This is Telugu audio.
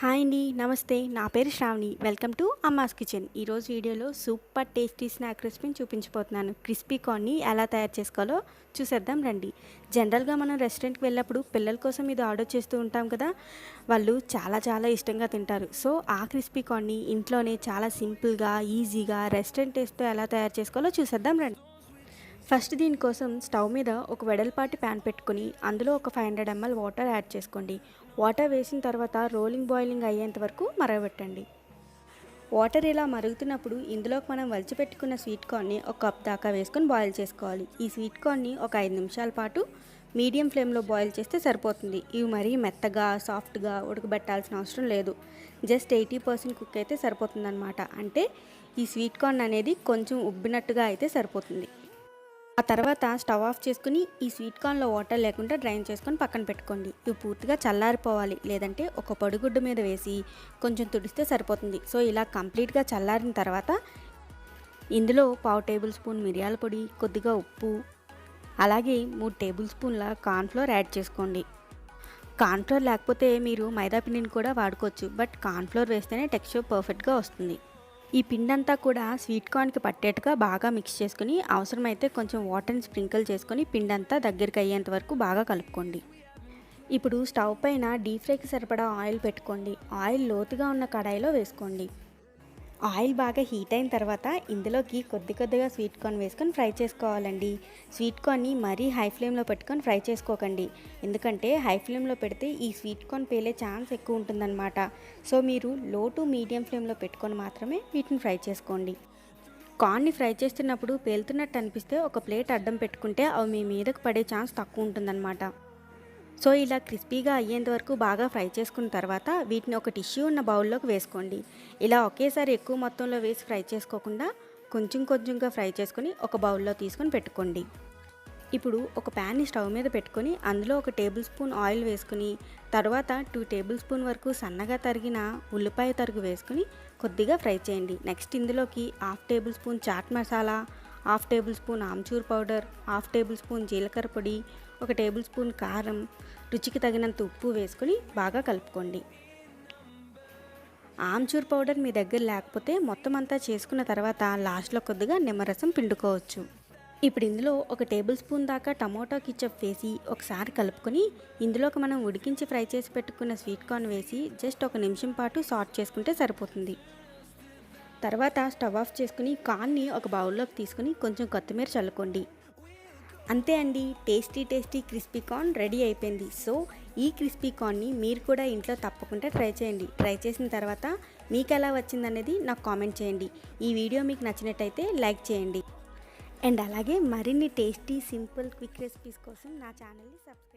హాయ్ అండి. నమస్తే. నా పేరు Shravani. Welcome to Amma's kitchen. ఈరోజు వీడియోలో సూపర్ టేస్టీ స్నాక్ రెసిపీని చూపించబోతున్నాను. క్రిస్పీ కార్న్‌ని ఎలా తయారు చేసుకోవాలో చూసేద్దాం రండి. జనరల్‌గా మనం రెస్టారెంట్‌కి వెళ్ళినప్పుడు పిల్లల కోసం ఇది ఆర్డర్ చేస్తూ ఉంటాం కదా! వాళ్ళు చాలా ఇష్టంగా తింటారు. సో, ఆ క్రిస్పీ కార్న్‌ని ఇంట్లోనే చాలా సింపుల్‌గా, ఈజీగా రెస్టారెంట్ టేస్ట్‌తో ఎలా తయారు చేసుకోవాలో చూసేద్దాం రండి. ఫస్ట్ దీనికోసం స్టవ్ మీద ఒక వెడల్పాటి ప్యాన్ పెట్టుకొని అందులో ఒక 500 ml వాటర్ యాడ్ చేసుకోండి. వాటర్ వేసిన తర్వాత బాయిలింగ్ అయ్యేంత వరకు మరగబెట్టండి. వాటర్ ఇలా మరుగుతున్నప్పుడు ఇందులోకి మనం వలిచిపెట్టుకున్న స్వీట్ కార్న్ని ఒక కప్ దాకా వేసుకొని బాయిల్ చేసుకోవాలి. ఈ స్వీట్ కార్న్ని ఒక 5 నిమిషాల పాటు మీడియం ఫ్లేమ్లో బాయిల్ చేస్తే సరిపోతుంది. ఇవి మరీ మెత్తగా సాఫ్ట్గా ఉడకబెట్టాల్సిన అవసరం లేదు. జస్ట్ 80% కుక్ అయితే సరిపోతుందన్నమాట. అంటే ఈ స్వీట్ కార్న్ అనేది కొంచెం ఉబ్బినట్టుగా అయితే సరిపోతుంది. ఆ తర్వాత స్టవ్ ఆఫ్ చేసుకుని ఈ స్వీట్ కార్న్లో వాటర్ లేకుండా డ్రైన్ చేసుకొని పక్కన పెట్టుకోండి. ఇవి పూర్తిగా చల్లారిపోవాలి, లేదంటే ఒక పొడిగుడ్డ మీద వేసి కొంచెం తుడిస్తే సరిపోతుంది. సో ఇలా కంప్లీట్గా చల్లారిన తర్వాత ఇందులో 1/2 టేబుల్ స్పూన్ మిరియాల పొడి, కొద్దిగా ఉప్పు, అలాగే 3 టేబుల్ స్పూన్ల కార్న్ఫ్లోర్ యాడ్ చేసుకోండి. కార్న్ఫ్లోర్ లేకపోతే మీరు మైదా పిండిని కూడా వాడుకోవచ్చు, బట్ కార్న్ఫ్లోర్ వేస్తేనే టెక్స్చర్ పర్ఫెక్ట్గా వస్తుంది. ఈ పిండంతా కూడా స్వీట్ కార్న్కి పట్టేట్టుగా బాగా మిక్స్ చేసుకుని అవసరమైతే కొంచెం వాటర్ని స్ప్రింకిల్ చేసుకొని పిండంతా దగ్గరికి అయ్యేంత వరకు బాగా కలుపుకోండి. ఇప్పుడు స్టవ్ పైన డీప్ ఫ్రైకి సరిపడా ఆయిల్ పెట్టుకోండి. ఆయిల్ లోతుగా ఉన్న కడాయిలో వేసుకోండి. ఆయిల్ బాగా హీట్ అయిన తర్వాత ఇందులోకి కొద్దిగా స్వీట్ కార్న్ వేసుకొని ఫ్రై చేసుకోవాలండి. స్వీట్ కార్న్ని మరీ హై ఫ్లేమ్లో పెట్టుకొని ఫ్రై చేసుకోకండి, ఎందుకంటే హై ఫ్లేమ్లో పెడితే ఈ స్వీట్ కార్న్ పేలే ఛాన్స్ ఎక్కువ ఉంటుందన్నమాట. సో మీరు లో టు మీడియం ఫ్లేమ్లో పెట్టుకొని మాత్రమే వీటిని ఫ్రై చేసుకోండి. కార్న్ని ఫ్రై చేస్తున్నప్పుడు పేలుతున్నట్టు అనిపిస్తే ఒక ప్లేట్ అడ్డం పెట్టుకుంటే అవి మీ మీదకు పడే ఛాన్స్ తక్కువ ఉంటుందన్నమాట. సో ఇలా క్రిస్పీగా అయ్యేంత వరకు బాగా ఫ్రై చేసుకున్న తర్వాత వీటిని ఒక టిష్యూ ఉన్న బౌల్లోకి వేసుకోండి. ఇలా ఒకేసారి ఎక్కువ మొత్తంలో వేసి ఫ్రై చేసుకోకుండా కొంచెంగా ఫ్రై చేసుకొని ఒక బౌల్లో తీసుకొని పెట్టుకోండి. ఇప్పుడు ఒక ప్యాన్ని స్టవ్ మీద పెట్టుకొని అందులో ఒక టేబుల్ స్పూన్ ఆయిల్ వేసుకుని తర్వాత 2 టేబుల్ స్పూన్ వరకు సన్నగా తరిగిన ఉల్లిపాయ తరుగు వేసుకుని కొద్దిగా ఫ్రై చేయండి. నెక్స్ట్ ఇందులోకి 1/2 tablespoon chaat masala, 1/2 tablespoon amchur powder, 1/2 tablespoon జీలకర్ర పొడి, 1 టేబుల్ స్పూన్ కారం, రుచికి తగినంత ఉప్పు వేసుకొని బాగా కలుపుకోండి. ఆమ్చూర్ పౌడర్ మీ దగ్గర లేకపోతే మొత్తం అంతా చేసుకున్న తర్వాత లాస్ట్లో కొద్దిగా నిమ్మరసం పిండుకోవచ్చు. ఇప్పుడు ఇందులో 1 టేబుల్ స్పూన్ దాకా టమోటా కెచప్ వేసి ఒకసారి కలుపుకొని ఇందులోకి మనం ఉడికించి ఫ్రై చేసి పెట్టుకున్న స్వీట్ కార్న్ వేసి జస్ట్ 1 నిమిషం పాటు సాట్ చేసుకుంటే సరిపోతుంది. తర్వాత స్టవ్ ఆఫ్ చేసుకుని కార్న్ని ఒక బౌల్లోకి తీసుకుని కొంచెం కొత్తిమీర చల్లుకోండి. అంతే అండి, టేస్టీ క్రిస్పీ కార్న్ రెడీ అయిపోయింది. సో ఈ క్రిస్పీ కార్న్ని మీరు కూడా ఇంట్లో తప్పకుండా ట్రై చేయండి. ట్రై చేసిన తర్వాత మీకు ఎలా వచ్చిందనేది నాకు కామెంట్ చేయండి. ఈ వీడియో మీకు నచ్చినట్టయితే లైక్ చేయండి. అండ్ అలాగే మరిన్ని టేస్టీ సింపుల్ క్విక్ రెసిపీస్ కోసం నా ఛానల్ని సబ్స్క్రైబ్